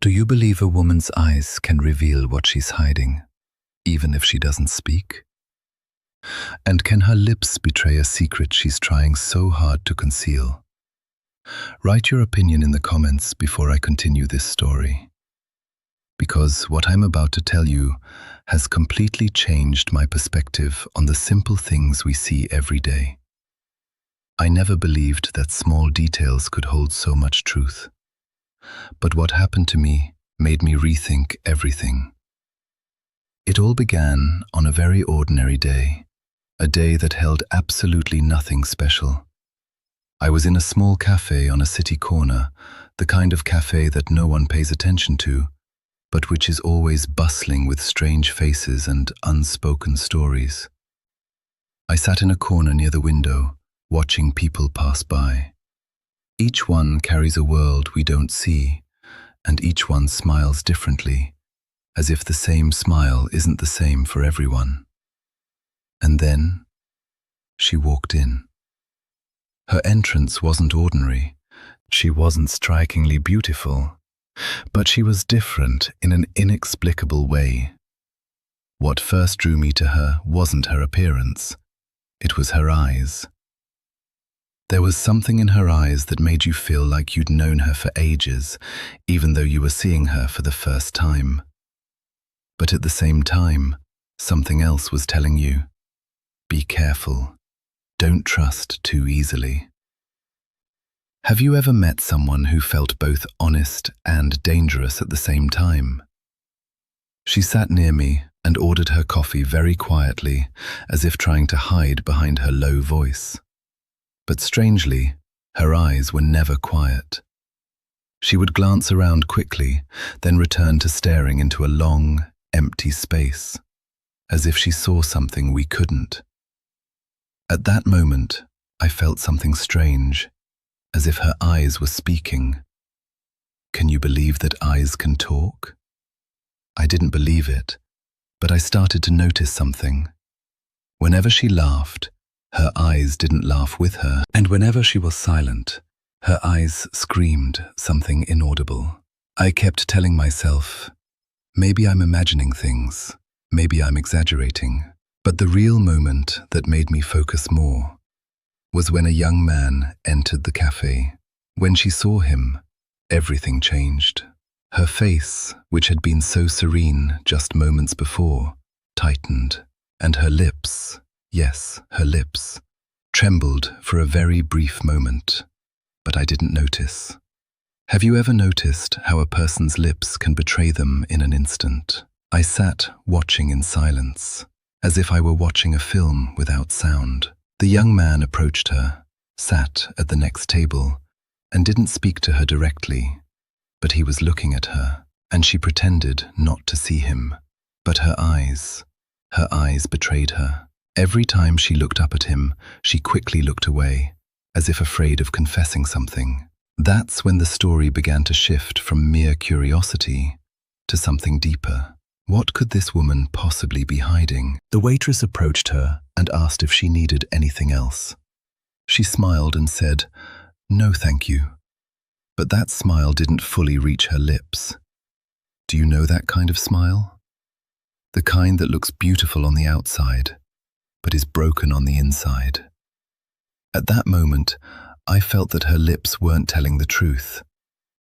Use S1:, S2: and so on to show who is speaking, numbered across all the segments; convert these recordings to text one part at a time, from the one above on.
S1: Do you believe a woman's eyes can reveal what she's hiding, even if she doesn't speak? And can her lips betray a secret she's trying so hard to conceal? Write your opinion in the comments before I continue this story, because what I'm about to tell you has completely changed my perspective on the simple things we see every day. I never believed that small details could hold so much truth. But what happened to me made me rethink everything. It all began on a very ordinary day, a day that held absolutely nothing special. I was in a small cafe on a city corner, the kind of cafe that no one pays attention to, but which is always bustling with strange faces and unspoken stories. I sat in a corner near the window, watching people pass by. Each one carries a world we don't see, and each one smiles differently, as if the same smile isn't the same for everyone. And then she walked in. Her entrance wasn't ordinary. She wasn't strikingly beautiful, but she was different in an inexplicable way. What first drew me to her wasn't her appearance, it was her eyes. There was something in her eyes that made you feel like you'd known her for ages, even though you were seeing her for the first time. But at the same time, something else was telling you, be careful, don't trust too easily. Have you ever met someone who felt both honest and dangerous at the same time? She sat near me and ordered her coffee very quietly, as if trying to hide behind her low voice. But strangely, her eyes were never quiet. She would glance around quickly, then return to staring into a long, empty space, as if she saw something we couldn't. At that moment, I felt something strange, as if her eyes were speaking. Can you believe that eyes can talk? I didn't believe it, but I started to notice something. Whenever she laughed, her eyes didn't laugh with her, and whenever she was silent, her eyes screamed something inaudible. I kept telling myself, maybe I'm imagining things, maybe I'm exaggerating. But the real moment that made me focus more was when a young man entered the cafe. When she saw him, everything changed. Her face, which had been so serene just moments before, tightened, and her lips, yes, her lips, trembled for a very brief moment, but I didn't notice. Have you ever noticed how a person's lips can betray them in an instant? I sat watching in silence, as if I were watching a film without sound. The young man approached her, sat at the next table, and didn't speak to her directly, but he was looking at her, and she pretended not to see him. But her eyes betrayed her. Every time she looked up at him, she quickly looked away, as if afraid of confessing something. That's when the story began to shift from mere curiosity to something deeper. What could this woman possibly be hiding? The waitress approached her and asked if she needed anything else. She smiled and said, "No, thank you." But that smile didn't fully reach her lips. Do you know that kind of smile? The kind that looks beautiful on the outside, but is broken on the inside. At that moment, I felt that her lips weren't telling the truth,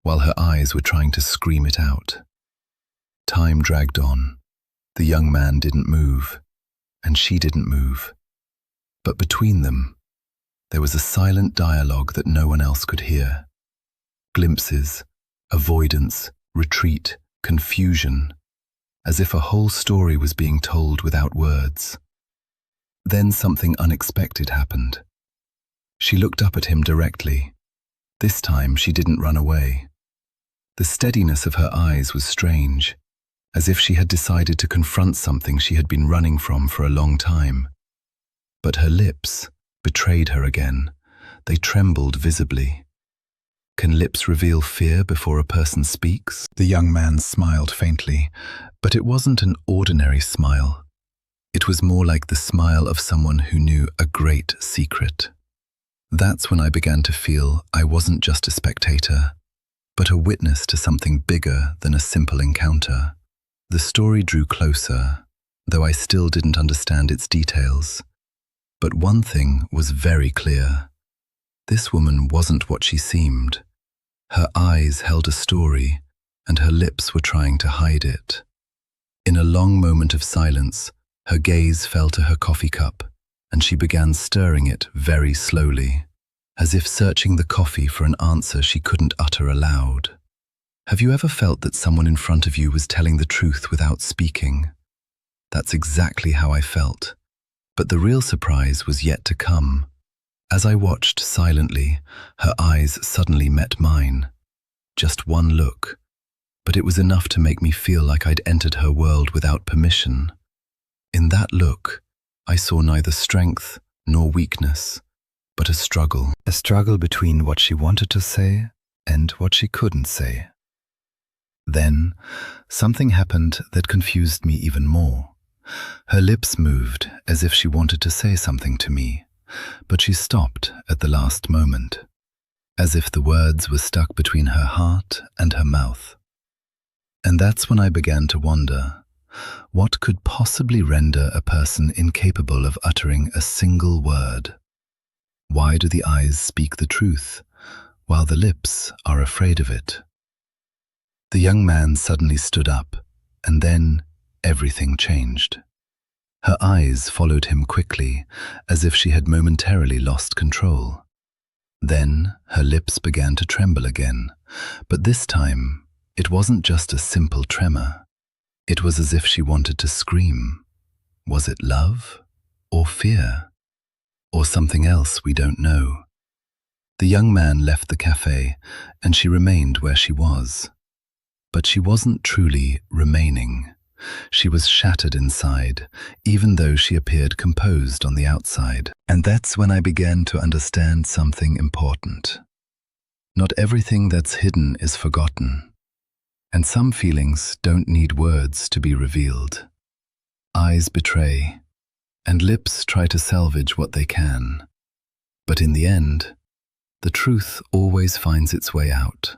S1: while her eyes were trying to scream it out. Time dragged on. The young man didn't move, and she didn't move. But between them, there was a silent dialogue that no one else could hear. Glimpses, avoidance, retreat, confusion, as if a whole story was being told without words. Then something unexpected happened. She looked up at him directly. This time she didn't run away. The steadiness of her eyes was strange, as if she had decided to confront something she had been running from for a long time. But her lips betrayed her again. They trembled visibly. Can lips reveal fear before a person speaks? The young man smiled faintly, but it wasn't an ordinary smile. It was more like the smile of someone who knew a great secret. That's when I began to feel I wasn't just a spectator. but a witness to something bigger than a simple encounter. The story drew closer, though I still didn't understand its details. But one thing was very clear. This woman wasn't what she seemed. Her eyes held a story, and her lips were trying to hide it. In a long moment of silence, her gaze fell to her coffee cup, and she began stirring it very slowly, as if searching the coffee for an answer she couldn't utter aloud. Have you ever felt that someone in front of you was telling the truth without speaking? That's exactly how I felt. But the real surprise was yet to come. As I watched silently, her eyes suddenly met mine. Just one look, but it was enough to make me feel like I'd entered her world without permission. In that look, I saw neither strength nor weakness, but a struggle. A struggle between what she wanted to say and what she couldn't say. Then, something happened that confused me even more. Her lips moved as if she wanted to say something to me, but she stopped at the last moment, as if the words were stuck between her heart and her mouth. And that's when I began to wonder, what could possibly render a person incapable of uttering a single word? Why do the eyes speak the truth, while the lips are afraid of it? The young man suddenly stood up, and then everything changed. Her eyes followed him quickly, as if she had momentarily lost control. Then her lips began to tremble again, but this time it wasn't just a simple tremor. It was as if she wanted to scream. Was it love or fear? Or something else we don't know? The young man left the cafe, and she remained where she was. But she wasn't truly remaining. She was shattered inside, even though she appeared composed on the outside. And that's when I began to understand something important. Not everything that's hidden is forgotten, and some feelings don't need words to be revealed. Eyes betray, and lips try to salvage what they can. But in the end, the truth always finds its way out.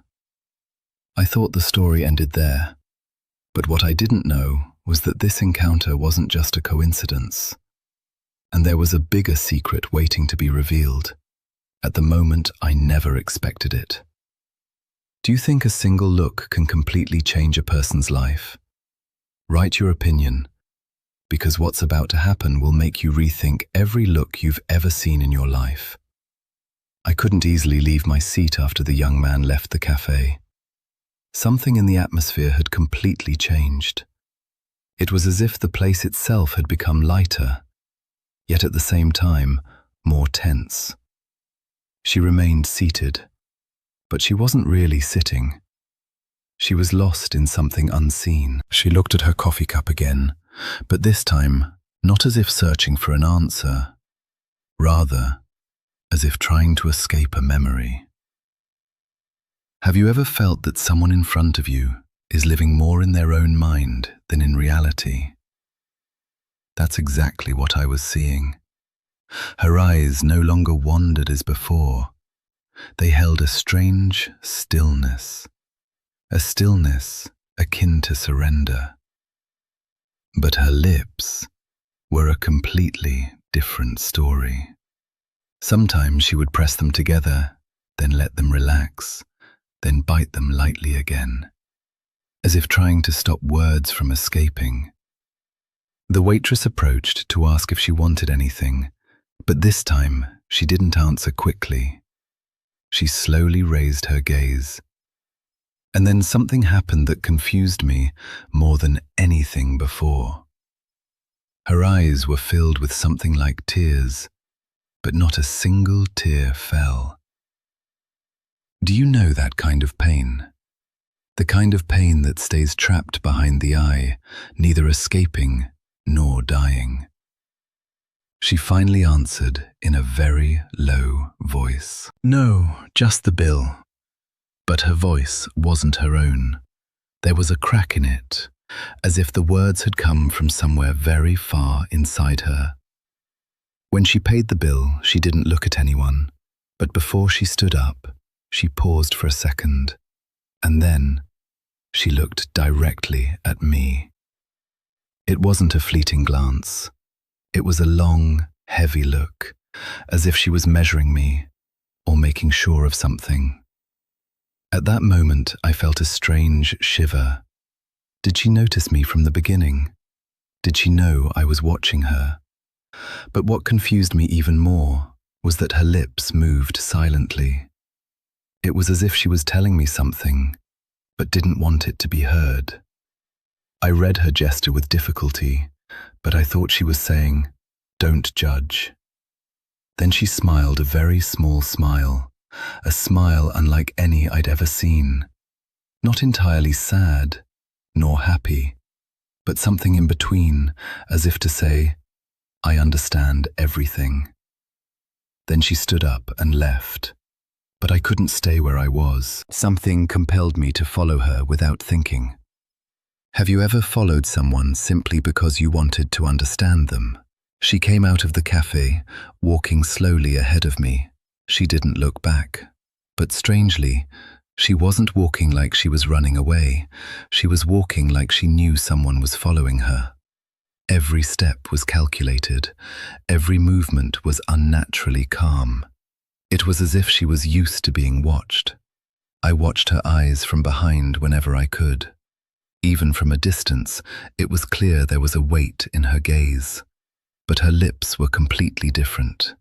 S1: I thought the story ended there, but what I didn't know was that this encounter wasn't just a coincidence, and there was a bigger secret waiting to be revealed. At the moment, I never expected it. Do you think a single look can completely change a person's life? Write your opinion, because what's about to happen will make you rethink every look you've ever seen in your life. I couldn't easily leave my seat after the young man left the cafe. Something in the atmosphere had completely changed. It was as if the place itself had become lighter, yet at the same time, more tense. She remained seated, but she wasn't really sitting. She was lost in something unseen. She looked at her coffee cup again, but this time, not as if searching for an answer, rather, as if trying to escape a memory. Have you ever felt that someone in front of you is living more in their own mind than in reality? That's exactly what I was seeing. Her eyes no longer wandered as before. They held a strange stillness, a stillness akin to surrender. But her lips were a completely different story. Sometimes she would press them together, then let them relax, then bite them lightly again, as if trying to stop words from escaping. The waitress approached to ask if she wanted anything, but this time she didn't answer quickly. She slowly raised her gaze. And then something happened that confused me more than anything before. Her eyes were filled with something like tears, but not a single tear fell. Do you know that kind of pain? The kind of pain that stays trapped behind the eye, neither escaping nor dying. She finally answered in a very low voice. No, just the bill. But her voice wasn't her own. There was a crack in it, as if the words had come from somewhere very far inside her. When she paid the bill, she didn't look at anyone, but before she stood up, she paused for a second. And then she looked directly at me. It wasn't a fleeting glance. It was a long, heavy look, as if she was measuring me or making sure of something. At that moment, I felt a strange shiver. Did she notice me from the beginning? Did she know I was watching her? But what confused me even more was that her lips moved silently. It was as if she was telling me something, but didn't want it to be heard. I read her gesture with difficulty, but I thought she was saying, "Don't judge." Then she smiled a very small smile, a smile unlike any I'd ever seen. Not entirely sad, nor happy, but something in between, as if to say, "I understand everything." Then she stood up and left, but I couldn't stay where I was. Something compelled me to follow her without thinking. Have you ever followed someone simply because you wanted to understand them? She came out of the cafe, walking slowly ahead of me. She didn't look back. But strangely, she wasn't walking like she was running away. She was walking like she knew someone was following her. Every step was calculated. Every movement was unnaturally calm. It was as if she was used to being watched. I watched her eyes from behind whenever I could. Even from a distance, it was clear there was a weight in her gaze. But her lips were completely different.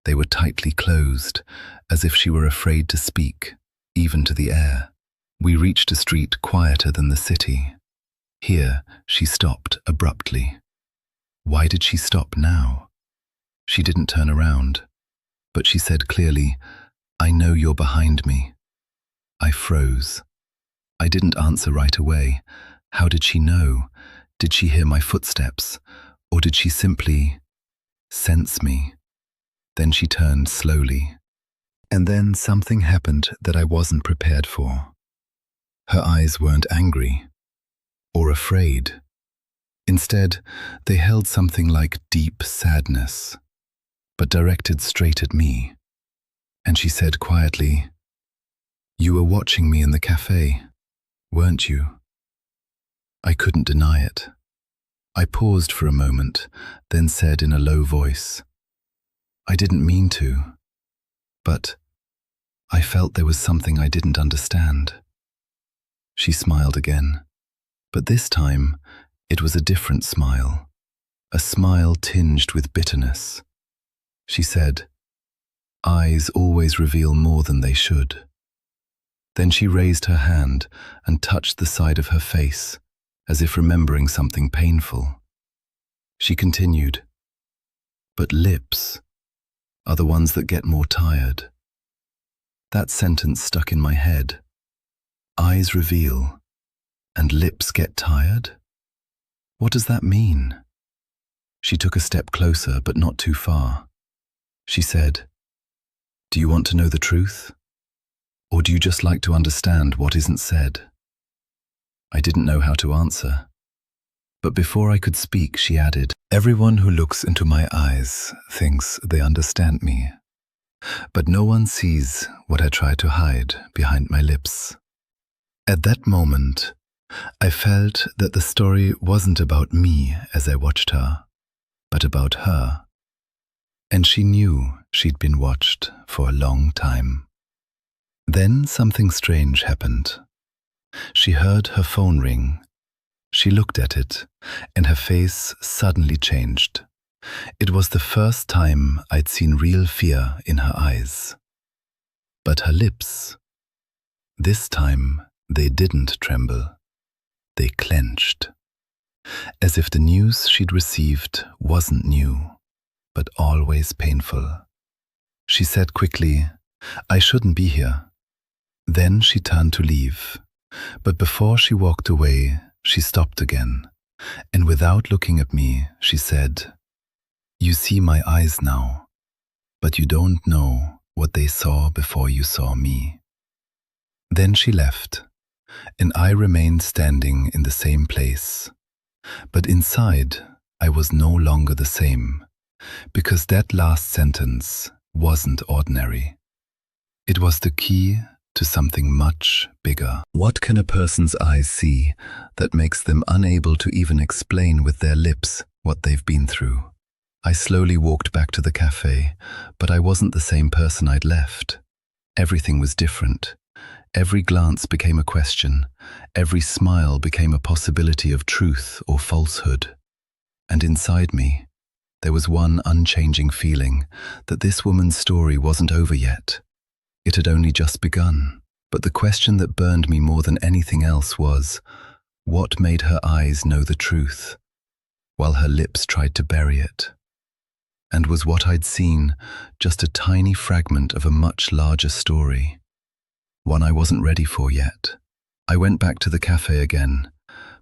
S1: They were tightly closed, as if she were afraid to speak, even to the air. We reached a street quieter than the city. Here, she stopped abruptly. Why did she stop now? She didn't turn around, but she said clearly, "I know you're behind me." I froze. I didn't answer right away. How did she know? Did she hear my footsteps? Or did she simply sense me? Then she turned slowly. And then something happened that I wasn't prepared for. Her eyes weren't angry or afraid. Instead, they held something like deep sadness, but directed straight at me. And she said quietly, "You were watching me in the cafe, weren't you?" I couldn't deny it. I paused for a moment, then said in a low voice, "I didn't mean to, but I felt there was something I didn't understand." She smiled again, but this time it was a different smile, a smile tinged with bitterness. She said, "Eyes always reveal more than they should." Then she raised her hand and touched the side of her face, as if remembering something painful. She continued, "But lips are the ones that get more tired." That sentence stuck in my head. Eyes reveal, and lips get tired? What does that mean? She took a step closer, but not too far. She said, "Do you want to know the truth? Or do you just like to understand what isn't said?" I didn't know how to answer. But before I could speak, she added, "Everyone who looks into my eyes thinks they understand me. But no one sees what I try to hide behind my lips." At that moment, I felt that the story wasn't about me as I watched her, but about her. And she knew she'd been watched for a long time. Then something strange happened. She heard her phone ring. She looked at it, and her face suddenly changed. It was the first time I'd seen real fear in her eyes. But her lips, this time they didn't tremble. They clenched, as if the news she'd received wasn't new, but always painful. She said quickly, "I shouldn't be here." Then she turned to leave, but before she walked away, she stopped again, and without looking at me, she said, "You see my eyes now, but you don't know what they saw before you saw me." Then she left, and I remained standing in the same place. But inside, I was no longer the same, because that last sentence wasn't ordinary. It was the key to something much bigger. What can a person's eyes see that makes them unable to even explain with their lips what they've been through? I slowly walked back to the cafe, but I wasn't the same person I'd left. Everything was different. Every glance became a question. Every smile became a possibility of truth or falsehood. And inside me, there was one unchanging feeling that this woman's story wasn't over yet. It had only just begun. But the question that burned me more than anything else was, what made her eyes know the truth, while her lips tried to bury it? And was what I'd seen just a tiny fragment of a much larger story? One I wasn't ready for yet. I went back to the cafe again,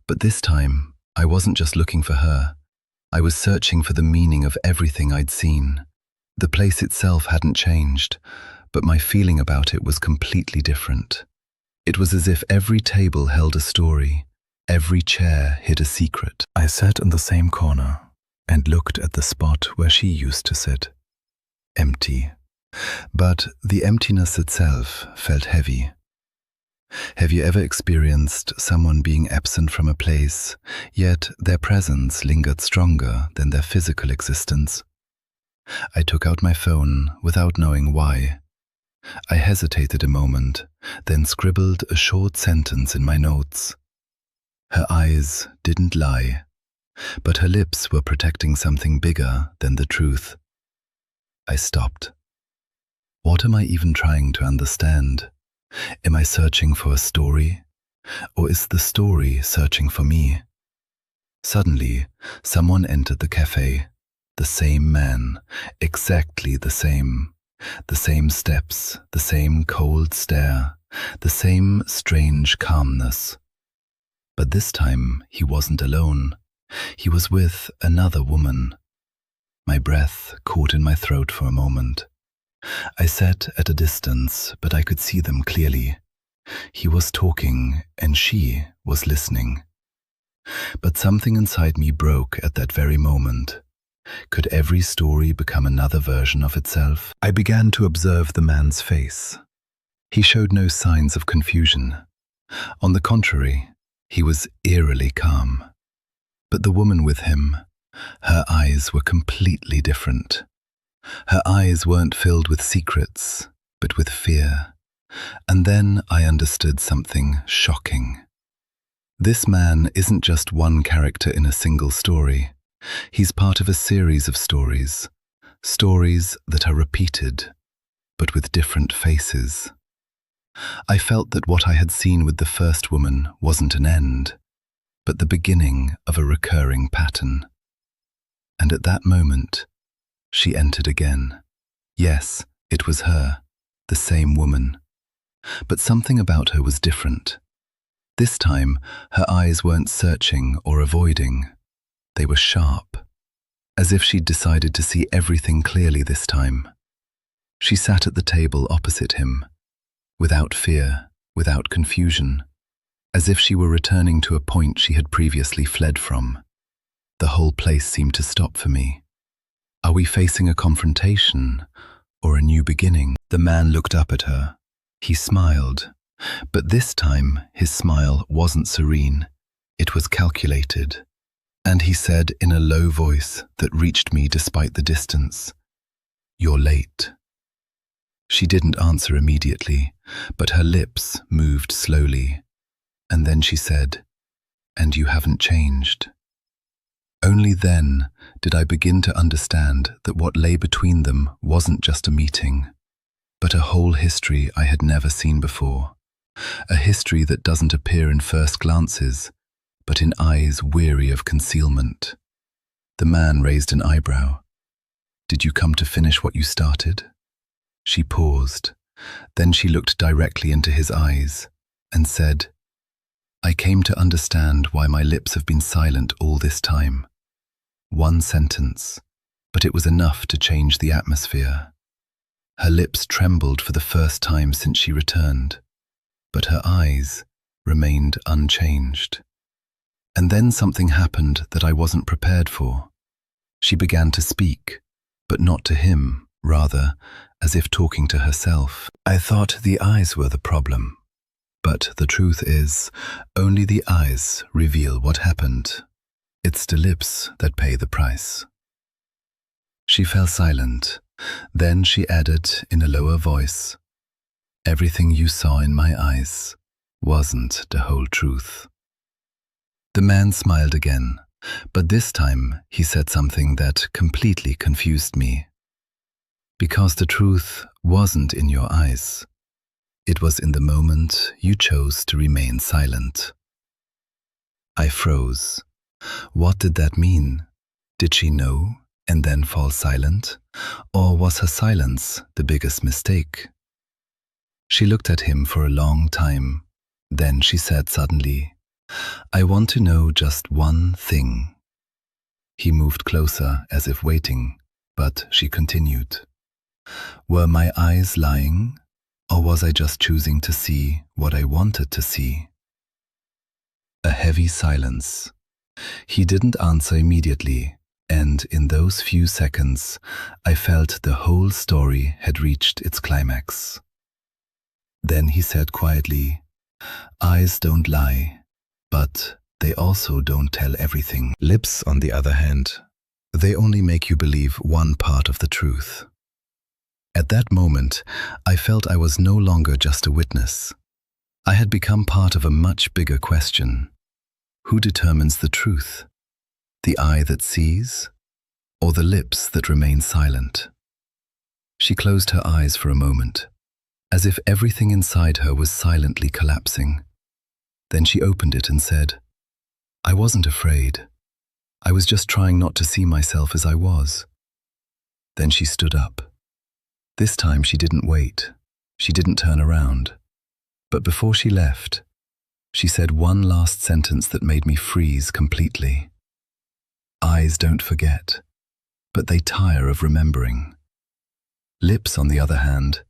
S1: but this time I wasn't just looking for her. I was searching for the meaning of everything I'd seen. The place itself hadn't changed, but my feeling about it was completely different. It was as if every table held a story, every chair hid a secret. I sat in the same corner and looked at the spot where she used to sit. Empty. But the emptiness itself felt heavy. Have you ever experienced someone being absent from a place, yet their presence lingered stronger than their physical existence? I took out my phone without knowing why. I hesitated a moment, then scribbled a short sentence in my notes. Her eyes didn't lie, but her lips were protecting something bigger than the truth. I stopped. What am I even trying to understand? Am I searching for a story? Or is the story searching for me? Suddenly, someone entered the cafe. The same man, exactly the same. The same steps, the same cold stare, the same strange calmness. But this time he wasn't alone. He was with another woman. My breath caught in my throat for a moment. I sat at a distance, but I could see them clearly. He was talking, and she was listening. But something inside me broke at that very moment. Could every story become another version of itself? I began to observe the man's face. He showed no signs of confusion. On the contrary, he was eerily calm. But the woman with him, her eyes were completely different. Her eyes weren't filled with secrets, but with fear. And then I understood something shocking. This man isn't just one character in a single story. He's part of a series of stories, stories that are repeated, but with different faces. I felt that what I had seen with the first woman wasn't an end, but the beginning of a recurring pattern. And at that moment, she entered again. Yes, it was her, the same woman. But something about her was different. This time, her eyes weren't searching or avoiding. They were sharp, as if she'd decided to see everything clearly this time. She sat at the table opposite him, without fear, without confusion, as if she were returning to a point she had previously fled from. The whole place seemed to stop for me. Are we facing a confrontation or a new beginning? The man looked up at her. He smiled, but this time his smile wasn't serene. It was calculated. And he said in a low voice that reached me despite the distance, "You're late." She didn't answer immediately, but her lips moved slowly. And then she said, "And you haven't changed." Only then did I begin to understand that what lay between them wasn't just a meeting, but a whole history I had never seen before. A history that doesn't appear in first glances, but in eyes weary of concealment. The man raised an eyebrow. "Did you come to finish what you started?" She paused. Then she looked directly into his eyes and said, "I came to understand why my lips have been silent all this time." One sentence, but it was enough to change the atmosphere. Her lips trembled for the first time since she returned, but her eyes remained unchanged. And then something happened that I wasn't prepared for. She began to speak, but not to him, rather as if talking to herself. I thought the eyes were the problem. But the truth is, only the eyes reveal what happened. It's the lips that pay the price. She fell silent. Then she added in a lower voice, "Everything you saw in my eyes wasn't the whole truth." The man smiled again, but this time he said something that completely confused me. Because the truth wasn't in your eyes. It was in the moment you chose to remain silent. I froze. What did that mean? Did she know and then fall silent? Or was her silence the biggest mistake? She looked at him for a long time. Then she said suddenly, "I want to know just one thing." He moved closer as if waiting, but she continued. "Were my eyes lying? Or was I just choosing to see what I wanted to see?" A heavy silence. He didn't answer immediately, and in those few seconds, I felt the whole story had reached its climax. Then he said quietly, "Eyes don't lie, but they also don't tell everything. Lips, on the other hand, they only make you believe one part of the truth." At that moment, I felt I was no longer just a witness. I had become part of a much bigger question. Who determines the truth? The eye that sees, or the lips that remain silent? She closed her eyes for a moment, as if everything inside her was silently collapsing. Then she opened it and said, "I wasn't afraid. I was just trying not to see myself as I was." Then she stood up. This time she didn't wait. She didn't turn around. But before she left, she said one last sentence that made me freeze completely. Eyes don't forget, but they tire of remembering. Lips, on the other hand,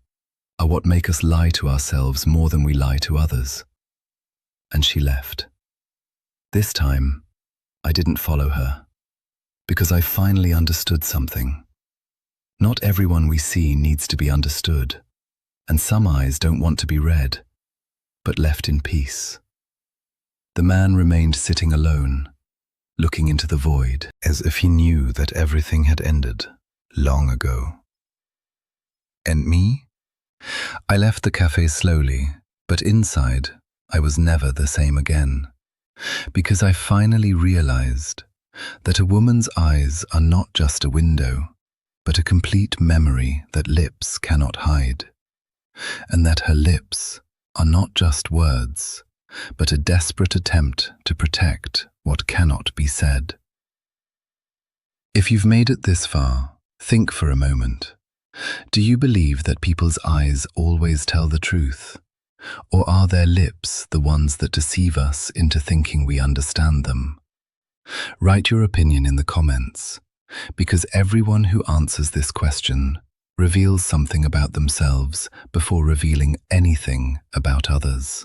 S1: are what make us lie to ourselves more than we lie to others. And she left. This time, I didn't follow her, because I finally understood something. Not everyone we see needs to be understood, and some eyes don't want to be read, but left in peace. The man remained sitting alone, looking into the void, as if he knew that everything had ended long ago. And me? I left the cafe slowly, but inside I was never the same again, because I finally realized that a woman's eyes are not just a window, but a complete memory that lips cannot hide, and that her lips are not just words, but a desperate attempt to protect what cannot be said. If you've made it this far, think for a moment. Do you believe that people's eyes always tell the truth? Or are their lips the ones that deceive us into thinking we understand them? Write your opinion in the comments, because everyone who answers this question reveals something about themselves before revealing anything about others.